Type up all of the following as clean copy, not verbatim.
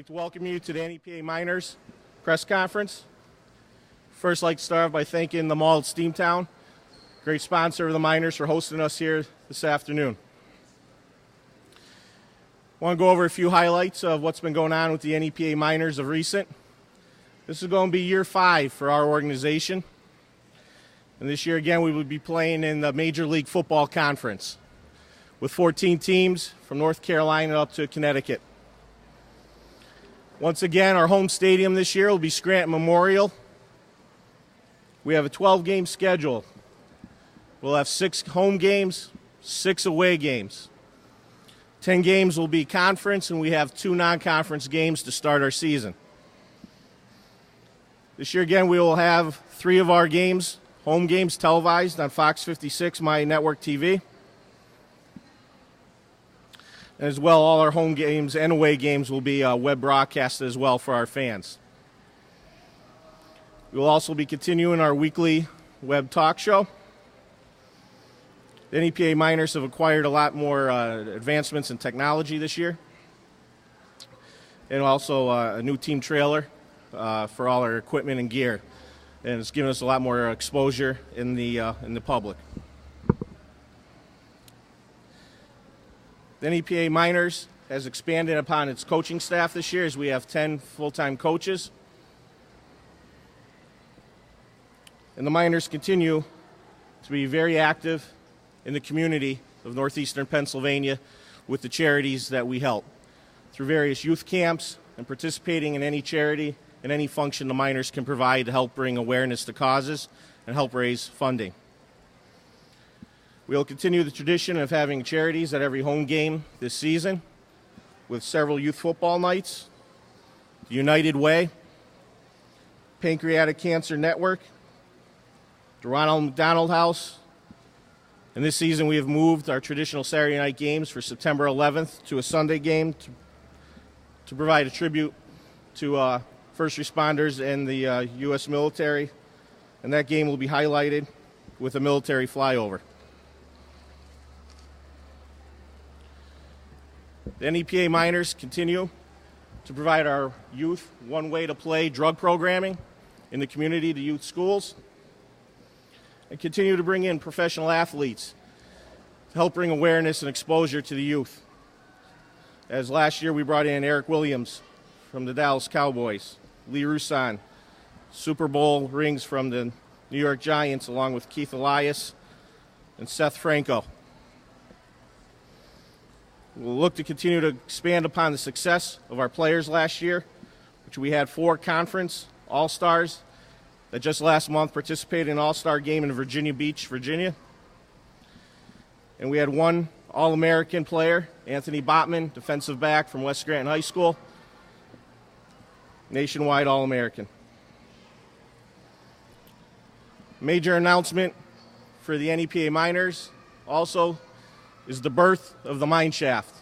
I'd like to welcome you to the NEPA Miners press conference. First, I'd like to start off by thanking the Mall at Steamtown, great sponsor of the Miners, for hosting us here this afternoon. I want to go over a few highlights of what's been going on with the NEPA Miners of recent. This is going to be year 5 for our organization. And this year, again, we will be playing in the Major League Football Conference with 14 teams from North Carolina up to Connecticut. Once again, our home stadium this year will be Scranton Memorial. We have a 12-game schedule. We'll have 6 home games, 6 away games. 10 games will be conference, and we have 2 non-conference games to start our season. This year, again, we will have 3 of our games, home games, televised on Fox 56, my network TV. And as well, all our home games and away games will be web broadcasted as well for our fans. We will also be continuing our weekly web talk show. The NEPA Miners have acquired a lot more advancements in technology this year, and also a new team trailer for all our equipment and gear, and it's given us a lot more exposure in the public. The NEPA Miners has expanded upon its coaching staff this year, as we have 10 full-time coaches. And the Miners continue to be very active in the community of northeastern Pennsylvania with the charities that we help through various youth camps and participating in any charity and any function the Miners can provide to help bring awareness to causes and help raise funding. We will continue the tradition of having charities at every home game this season with several youth football nights, the United Way, Pancreatic Cancer Network, the Ronald McDonald House, and this season we have moved our traditional Saturday night games for September 11th to a Sunday game to provide a tribute to first responders and the U.S. military, and that game will be highlighted with a military flyover. The NEPA Miners continue to provide our youth one way to play drug programming in the community to youth schools, and continue to bring in professional athletes to help bring awareness and exposure to the youth. As last year we brought in Eric Williams from the Dallas Cowboys, Lee Rusan, Super Bowl rings from the New York Giants, along with Keith Elias and Seth Franco. We'll look to continue to expand upon the success of our players last year, which we had 4 conference All-Stars that just last month participated in an All-Star game in Virginia Beach, Virginia. And we had 1 All-American player, Anthony Botman, defensive back from West Scranton High School, nationwide All-American. Major announcement for the NEPA Miners also is the birth of the Mine Shaft.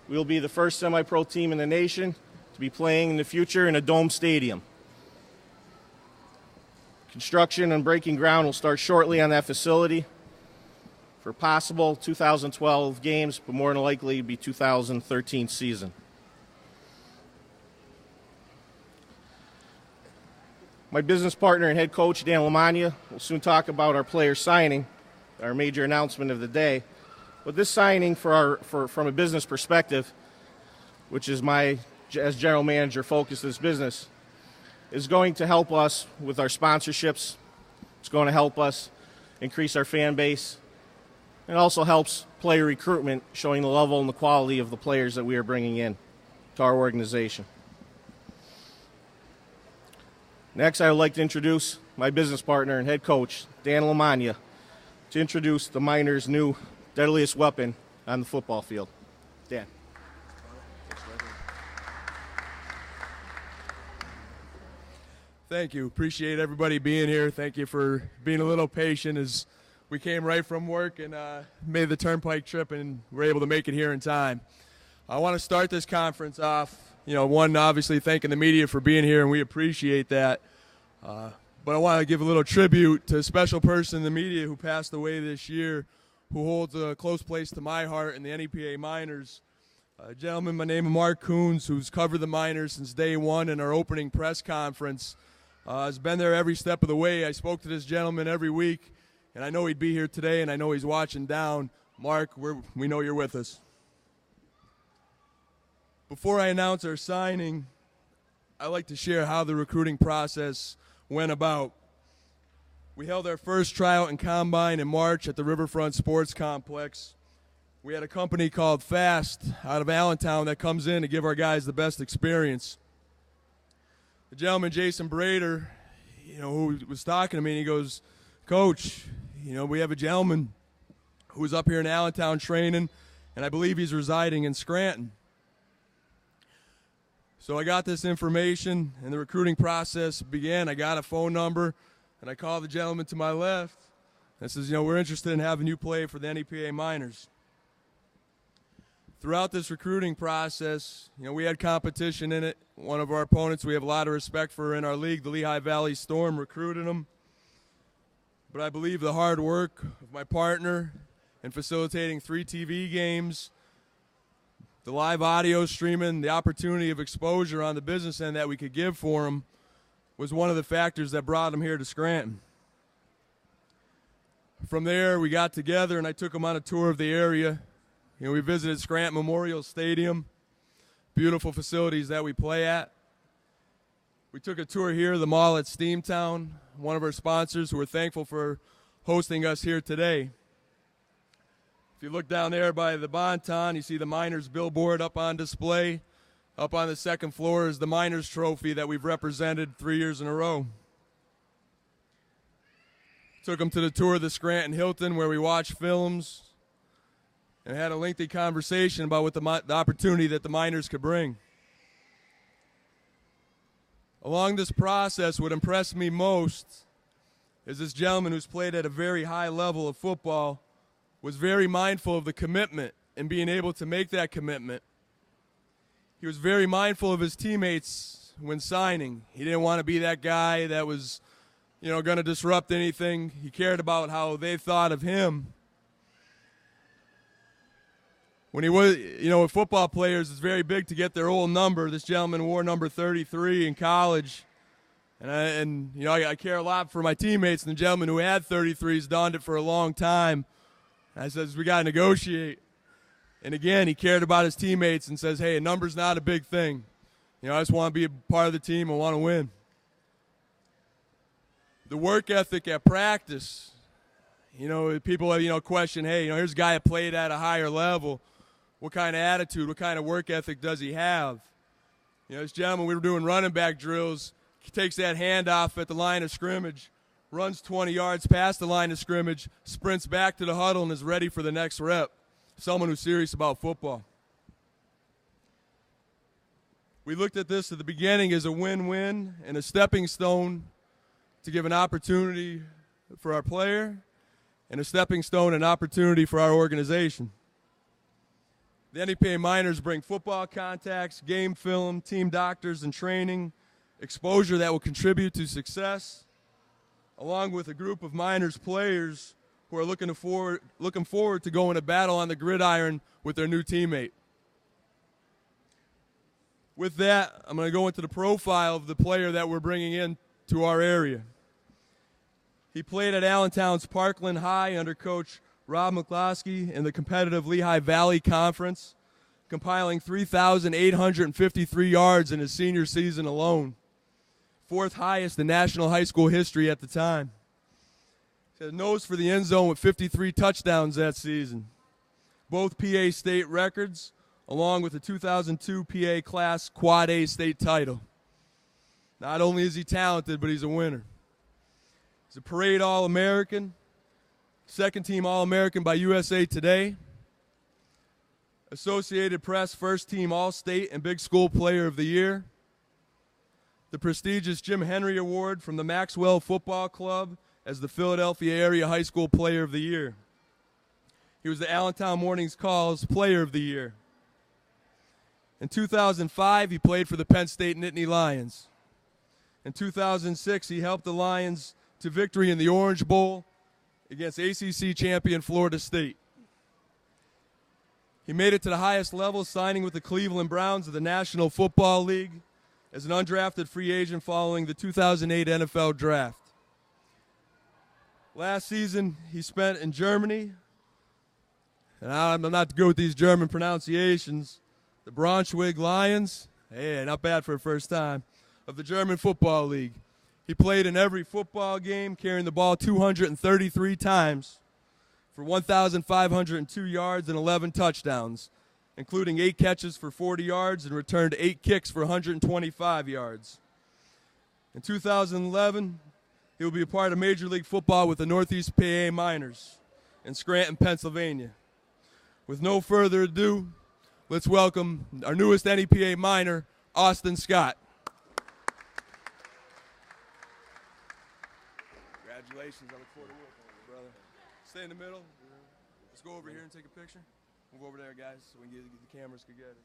We will be the first semi-pro team in the nation to be playing in the future in a dome stadium. Construction and breaking ground will start shortly on that facility for possible 2012 games, but more than likely be 2013 season. My business partner and head coach, Dan Lamagna, will soon talk about our player signing, our major announcement of the day. But this signing from a business perspective, which is my, as general manager, focus of this business, is going to help us with our sponsorships. It's going to help us increase our fan base. It also helps player recruitment, showing the level and the quality of the players that we are bringing in to our organization. Next, I would like to introduce my business partner and head coach, Dan Lamagna, to introduce the Miners' new deadliest weapon on the football field. Dan. Thank you. Appreciate everybody being here. Thank you for being a little patient as we came right from work and made the Turnpike trip and were able to make it here in time. I want to start this conference off, one, obviously thanking the media for being here, and we appreciate that. But I want to give a little tribute to a special person in the media who passed away this year, who holds a close place to my heart and the NEPA Miners. Gentlemen, my name is Mark Coons, who's covered the Miners since day one in our opening press conference. Has been there every step of the way. I spoke to this gentleman every week, and I know he'd be here today, and I know he's watching down. Mark, we know you're with us. Before I announce our signing, I'd like to share how the recruiting process went about. We held our first tryout and combine in March at the Riverfront Sports Complex. We had a company called Fast out of Allentown that comes in to give our guys the best experience. The gentleman, Jason Brader, who was talking to me, and he goes, Coach, we have a gentleman who's up here in Allentown training, and I believe he's residing in Scranton. So I got this information, and the recruiting process began. I got a phone number, and I called the gentleman to my left. And says, we're interested in having you play for the NEPA Miners. Throughout this recruiting process, we had competition in it. One of our opponents we have a lot of respect for in our league, the Lehigh Valley Storm, recruited him. But I believe the hard work of my partner in facilitating 3 TV games, the live audio streaming, the opportunity of exposure on the business end that we could give for him was one of the factors that brought him here to Scranton. From there, we got together, and I took him on a tour of the area. We visited Scranton Memorial Stadium, beautiful facilities that we play at. We took a tour here of the mall at Steamtown, one of our sponsors, who we're thankful for hosting us here today. If you look down there by the Bonton, you see the Miners billboard up on display. Up on the second floor is the Miners trophy that we've represented 3 years in a row. Took them to the tour of the Scranton Hilton, where we watched films and had a lengthy conversation about what the opportunity that the Miners could bring. Along this process, what impressed me most is this gentleman who's played at a very high level of football was very mindful of the commitment and being able to make that commitment. He was very mindful of his teammates when signing. He didn't want to be that guy that was, going to disrupt anything. He cared about how they thought of him. When he was, with football players, it's very big to get their old number. This gentleman wore number 33 in college. And I care a lot for my teammates, and the gentleman who had 33s donned it for a long time. And I says, we got to negotiate. And again, he cared about his teammates and says, hey, a number's not a big thing. I just want to be a part of the team and want to win. The work ethic at practice, people question, hey, here's a guy that played at a higher level. What kind of attitude, what kind of work ethic does he have? This gentleman, we were doing running back drills. He takes that handoff at the line of scrimmage, runs 20 yards past the line of scrimmage, sprints back to the huddle, and is ready for the next rep. Someone who's serious about football. We looked at this at the beginning as a win-win and a stepping stone to give an opportunity for our player and a stepping stone and opportunity for our organization. The NEPA Miners bring football contacts, game film, team doctors and training, exposure that will contribute to success, along with a group of Miners players who are looking forward to going to battle on the gridiron with their new teammate. With that, I'm going to go into the profile of the player that we're bringing in to our area. He played at Allentown's Parkland High under Coach Rob McCloskey in the competitive Lehigh Valley Conference, compiling 3,853 yards in his senior season alone, 4th highest in national high school history at the time. He had a nose for the end zone with 53 touchdowns that season, both PA state records, along with the 2002 PA Class Quad A state title. Not only is he talented, but he's a winner. He's a parade All-American, second-team All-American by USA Today, Associated Press first-team All-State and Big School Player of the Year, the prestigious Jim Henry Award from the Maxwell Football Club as the Philadelphia Area High School Player of the Year. He was the Allentown Morning Call's Player of the Year. In 2005, he played for the Penn State Nittany Lions. In 2006, he helped the Lions to victory in the Orange Bowl against ACC champion Florida State. He made it to the highest level, signing with the Cleveland Browns of the National Football League as an undrafted free agent following the 2008 NFL Draft. Last season, he spent in Germany, and I'm not good with these German pronunciations, the Braunschweig Lions, hey, not bad for a first time, of the German Football League. He played in every football game, carrying the ball 233 times for 1,502 yards and 11 touchdowns, including 8 catches for 40 yards and returned 8 kicks for 125 yards. In 2011, he will be a part of Major League Football with the Northeast PA Miners in Scranton, Pennsylvania. With no further ado, let's welcome our newest NEPA Miner, Austin Scott. Congratulations. I look forward to working with you, brother. Stay in the middle. Let's go over here and take a picture. Move over there, guys, so we can get the cameras could get us.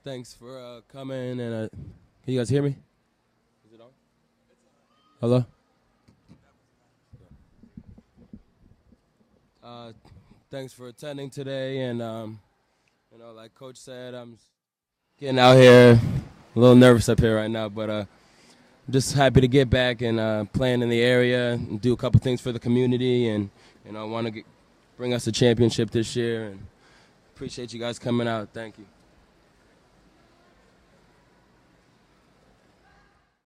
Thanks for coming, and can you guys hear me? Is it on? Hello? Thanks for attending today, and like Coach said, I'm getting out here, a little nervous up here right now, but I'm just happy to get back and playing in the area and do a couple things for the community, and I want to bring us a championship this year, and appreciate you guys coming out. Thank you.